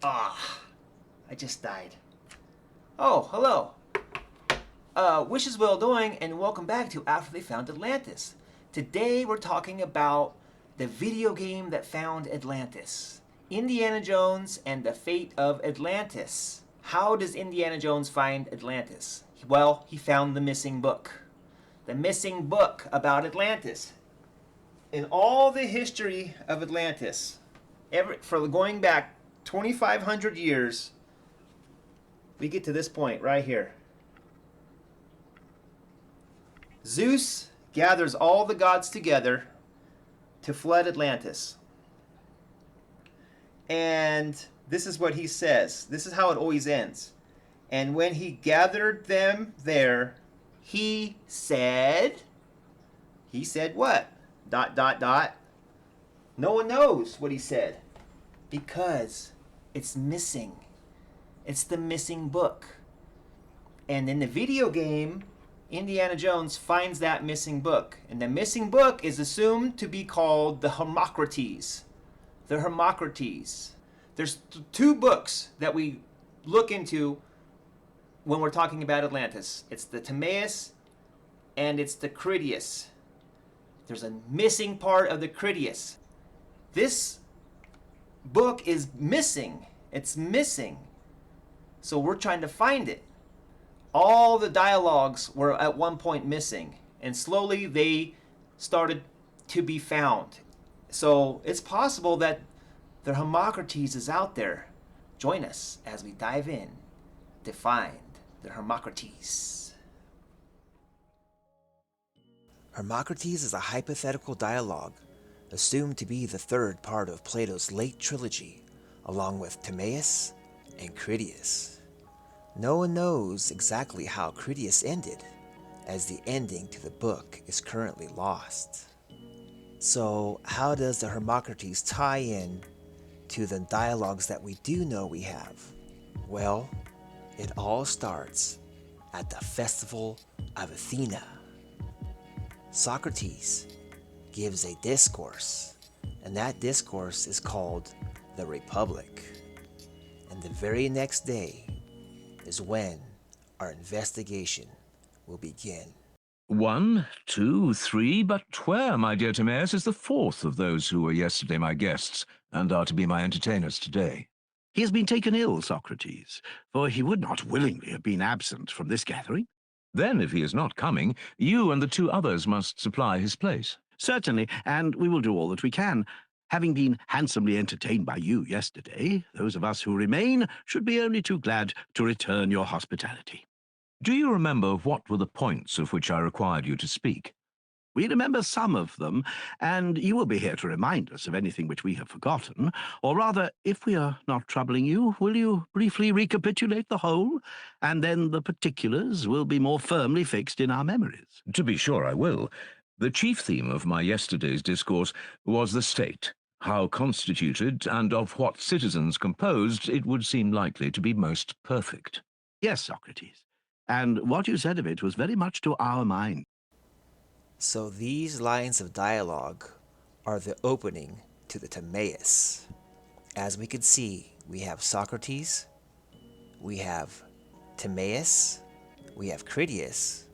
Ah, I just died. Oh, hello. Wishes well doing, and welcome back to After They Found Atlantis. Today we're talking about the video game that found Atlantis. Indiana Jones and the Fate of Atlantis. How does Indiana Jones find Atlantis? Well, he found the missing book. The missing book about Atlantis. In all the history of Atlantis, for going back 2,500 years, we get to this point right here. Zeus gathers all the gods together to flood Atlantis. And this is what he says. This is how it always ends. And when he gathered them there, he said what? ... No one knows what he said because it's missing. It's the missing book. And in the video game, Indiana Jones finds that missing book. And the missing book is assumed to be called the Hermocrates. The Hermocrates. There's two books that we look into when we're talking about Atlantis. It's the Timaeus and it's the Critias. There's a missing part of the Critias. This book is missing. It's missing. So we're trying to find it. All the dialogues were at one point missing, and slowly they started to be found. So it's possible that the Hermocrates is out there. Join us as we dive in to find the Hermocrates. Hermocrates is a hypothetical dialogue, assumed to be the third part of Plato's late trilogy, along with Timaeus and Critias. No one knows exactly how Critias ended, as the ending to the book is currently lost. So how does the Hermocrates tie in to the dialogues that we do know we have? Well, it all starts at the Festival of Athena. Socrates gives a discourse, and that discourse is called the Republic. And the very next day is when our investigation will begin. 1, 2, 3, but where, my dear Timaeus, is the fourth of those who were yesterday my guests, and are to be my entertainers today? He has been taken ill, Socrates, for he would not willingly have been absent from this gathering. Then, if he is not coming, you and the two others must supply his place. Certainly, and we will do all that we can. Having been handsomely entertained by you yesterday, those of us who remain should be only too glad to return your hospitality. Do you remember what were the points of which I required you to speak? We remember some of them, and you will be here to remind us of anything which we have forgotten. Or rather, if we are not troubling you, will you briefly recapitulate the whole, and then the particulars will be more firmly fixed in our memories? To be sure I will. The chief theme of my yesterday's discourse was the state, how constituted and of what citizens composed it would seem likely to be most perfect. Yes, Socrates, and what you said of it was very much to our mind. So these lines of dialogue are the opening to the Timaeus. As we can see, we have Socrates, we have Timaeus, we have Critias,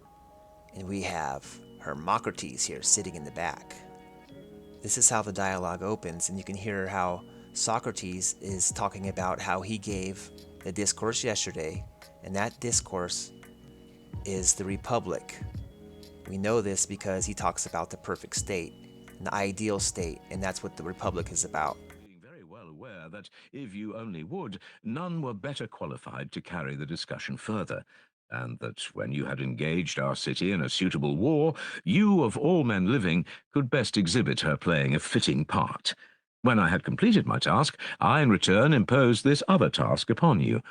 and we have Hermocrates here sitting in the back. This is how the dialogue opens, and you can hear how Socrates is talking about how he gave the discourse yesterday, and that discourse is the Republic. We know this because he talks about the perfect state, an ideal state, and that's what the Republic is about. Being very well aware that, if you only would, none were better qualified to carry the discussion further, and that when you had engaged our city in a suitable war, you, of all men living, could best exhibit her playing a fitting part. When I had completed my task, I in return imposed this other task upon you.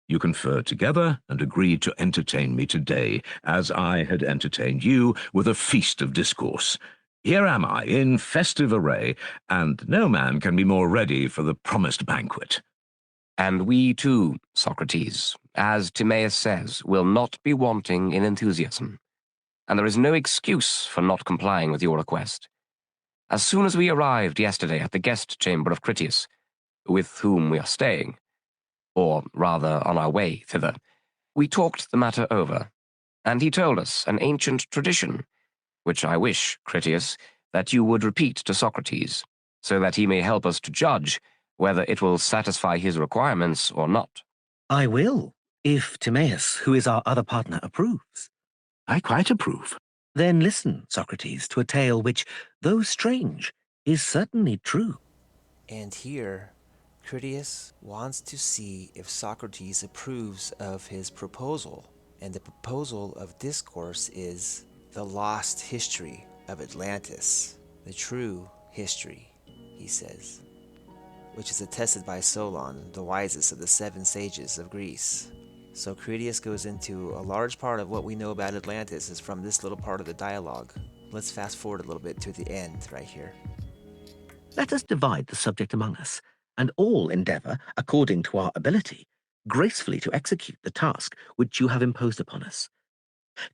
You conferred together and agreed to entertain me today, as I had entertained you with a feast of discourse. Here am I, in festive array, and no man can be more ready for the promised banquet. And we too, Socrates, as Timaeus says, will not be wanting in enthusiasm, and there is no excuse for not complying with your request. As soon as we arrived yesterday at the guest chamber of Critias, with whom we are staying, or rather on our way thither, we talked the matter over, and he told us an ancient tradition, which I wish, Critias, that you would repeat to Socrates, so that he may help us to judge whether it will satisfy his requirements or not. I will, if Timaeus, who is our other partner, approves. I quite approve. Then listen, Socrates, to a tale which, though strange, is certainly true. And here, Critias wants to see if Socrates approves of his proposal. And the proposal of discourse is the lost history of Atlantis, the true history, he says, which is attested by Solon, the wisest of the 7 sages of Greece. So Critias goes into a large part of what we know about Atlantis is from this little part of the dialogue. Let's fast forward a little bit to the end right here. Let us divide the subject among us, and all endeavour, according to our ability, gracefully to execute the task which you have imposed upon us.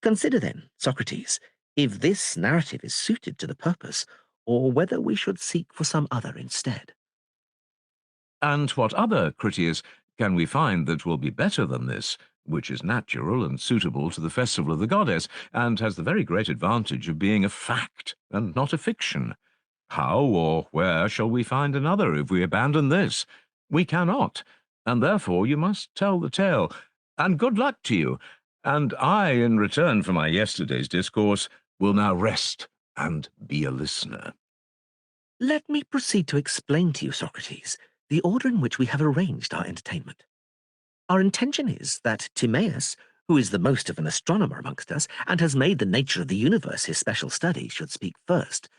Consider then, Socrates, if this narrative is suited to the purpose, or whether we should seek for some other instead. And what other, Critias, can we find that will be better than this, which is natural and suitable to the festival of the goddess, and has the very great advantage of being a fact and not a fiction? How or where shall we find another if we abandon this? We cannot, and therefore you must tell the tale. And good luck to you. And I, in return for my yesterday's discourse, will now rest and be a listener. Let me proceed to explain to you, Socrates, the order in which we have arranged our entertainment. Our intention is that Timaeus, who is the most of an astronomer amongst us, and has made the nature of the universe his special study, should speak first,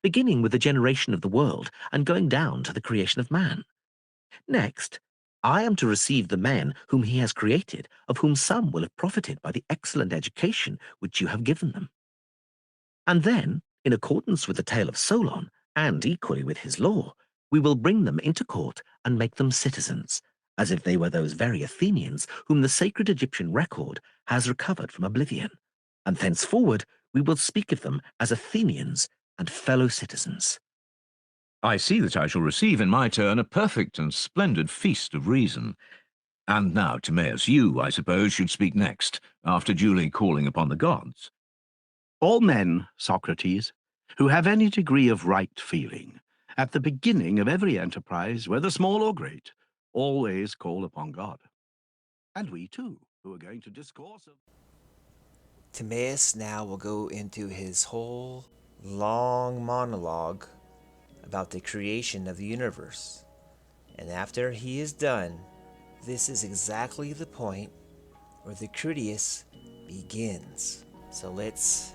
beginning with the generation of the world and going down to the creation of man. Next, I am to receive the men whom he has created, of whom some will have profited by the excellent education which you have given them. And then, in accordance with the tale of Solon, and equally with his law, we will bring them into court and make them citizens, as if they were those very Athenians whom the sacred Egyptian record has recovered from oblivion, and thenceforward we will speak of them as Athenians and fellow citizens. I see that I shall receive in my turn a perfect and splendid feast of reason. And now, Timaeus, you, I suppose, should speak next, after duly calling upon the gods. All men, Socrates, who have any degree of right feeling, at the beginning of every enterprise, whether small or great, always call upon God. And we too, who are going to discourse of... Timaeus now will go into his whole long monologue about the creation of the universe. And after he is done, this is exactly the point where the Critias begins. So let's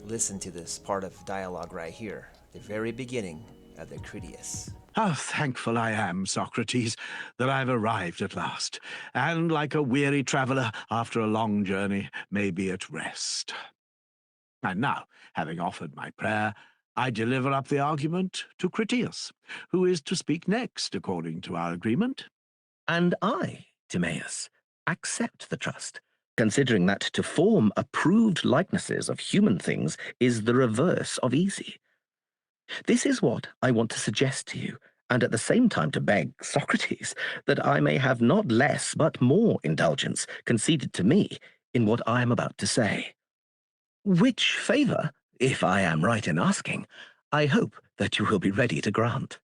listen to this part of dialogue right here, the very beginning of the Critias. How thankful I am, Socrates, that I've arrived at last, and like a weary traveller after a long journey may be at rest. And now, having offered my prayer, I deliver up the argument to Critias, who is to speak next according to our agreement. And I, Timaeus, accept the trust, considering that to form approved likenesses of human things is the reverse of easy. This is what I want to suggest to you, and at the same time to beg Socrates that I may have not less but more indulgence conceded to me in what I am about to say. Which favour, if I am right in asking, I hope that you will be ready to grant.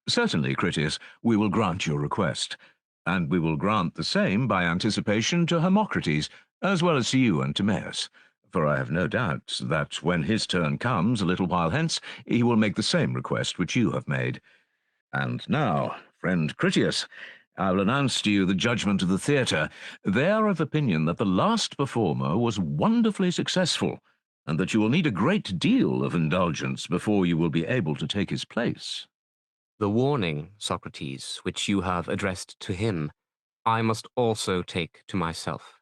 Certainly, Critias, we will grant your request, and we will grant the same by anticipation to Hermocrates, as well as to you and Timaeus. For I have no doubt that when his turn comes a little while hence, he will make the same request which you have made. And now, friend Critias, I will announce to you the judgment of the theatre. They are of opinion that the last performer was wonderfully successful, and that you will need a great deal of indulgence before you will be able to take his place. The warning, Socrates, which you have addressed to him, I must also take to myself.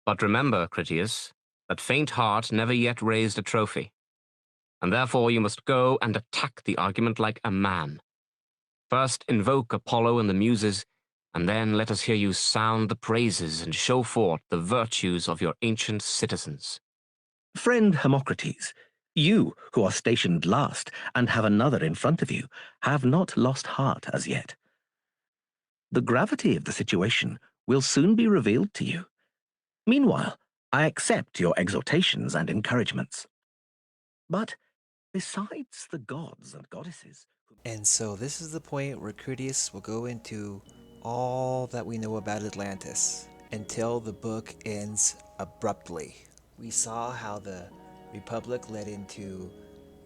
But remember, Critias, that faint heart never yet raised a trophy, and therefore you must go and attack the argument like a man. First invoke Apollo and the Muses, and then let us hear you sound the praises and show forth the virtues of your ancient citizens. Friend Hermocrates, you, who are stationed last and have another in front of you, have not lost heart as yet. The gravity of the situation will soon be revealed to you. Meanwhile, I accept your exhortations and encouragements. But besides the gods and goddesses... And so this is the point where Critias will go into all that we know about Atlantis until the book ends abruptly. We saw how the Republic led into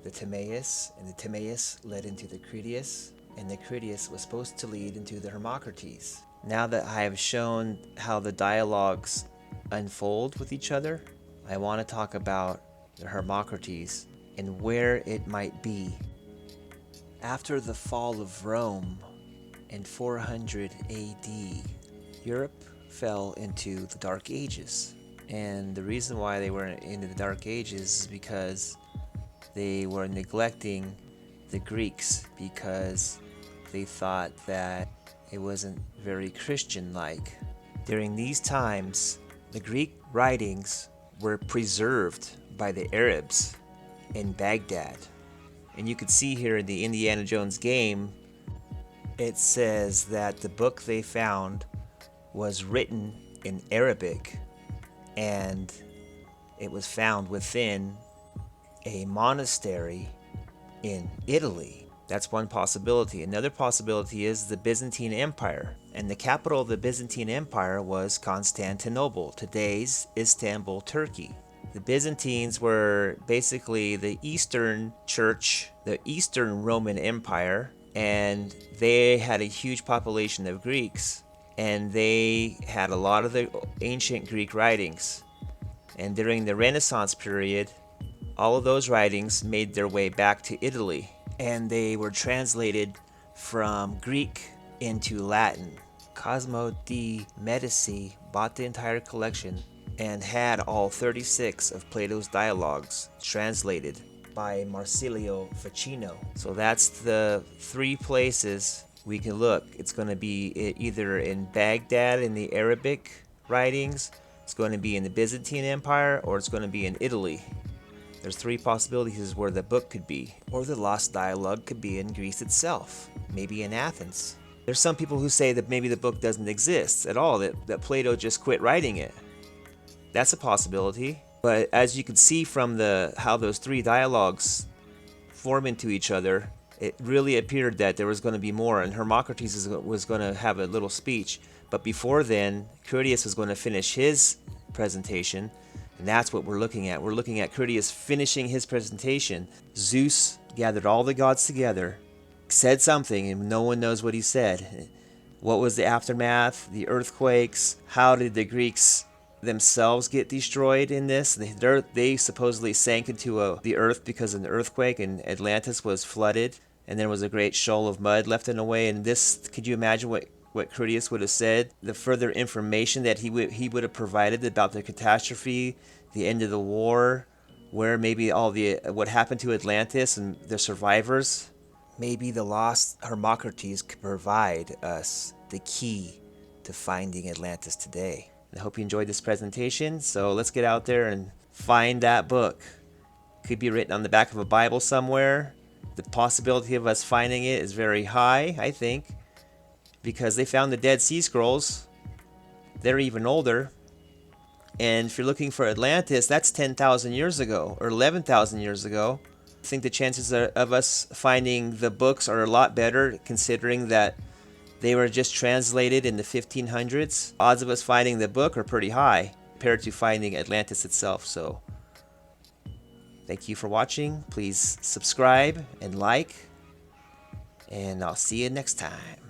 the Timaeus, and the Timaeus led into the Critias, and the Critias was supposed to lead into the Hermocrates. Now that I have shown how the dialogues unfold with each other, I want to talk about the Hermocrates and where it might be. After the fall of Rome in 400 AD, Europe fell into the Dark Ages. And the reason why they were into the Dark Ages is because they were neglecting the Greeks, because they thought that it wasn't very Christian-like. During these times, the Greek writings were preserved by the Arabs in Baghdad. And you could see here in the Indiana Jones game, it says that the book they found was written in Arabic, and it was found within a monastery in Italy. That's one possibility. Another possibility is the Byzantine Empire, and the capital of the Byzantine Empire was Constantinople, today's Istanbul, Turkey. The Byzantines were basically the Eastern Church, the Eastern Roman Empire, and they had a huge population of Greeks, and they had a lot of the ancient Greek writings. And during the Renaissance period, all of those writings made their way back to Italy, and they were translated from Greek into Latin. Cosimo de' Medici bought the entire collection and had all 36 of Plato's dialogues translated by Marsilio Ficino. So that's the three places we can look. It's going to be either in Baghdad in the Arabic writings, it's going to be in the Byzantine Empire, or it's going to be in Italy. There's three possibilities where the book could be. Or the lost dialogue could be in Greece itself, maybe in Athens. There's some people who say that maybe the book doesn't exist at all, that Plato just quit writing it. That's a possibility. But as you can see from how those three dialogues form into each other, it really appeared that there was going to be more, and Hermocrates was going to have a little speech. But before then, Critias was going to finish his presentation, and that's what we're looking at. We're looking at Critias finishing his presentation. Zeus gathered all the gods together, said something, and no one knows what he said. What was the aftermath? The earthquakes? How did the Greeks themselves get destroyed in this? They supposedly sank into the earth because of an earthquake, and Atlantis was flooded, and there was a great shoal of mud left in the way. And this, could you imagine what Critias would have said? The further information that he would have provided about the catastrophe, the end of the war, where maybe what happened to Atlantis and the survivors. Maybe the lost Hermocrates could provide us the key to finding Atlantis today. I hope you enjoyed this presentation, so let's get out there and find that book. It could be written on the back of a Bible somewhere. The possibility of us finding it is very high, I think, because they found the Dead Sea Scrolls. They're even older. And if you're looking for Atlantis, that's 10,000 years ago, or 11,000 years ago. I think the chances of us finding the books are a lot better, considering that they were just translated in the 1500s. Odds of us finding the book are pretty high compared to finding Atlantis itself. So thank you for watching. Please subscribe and like, and I'll see you next time.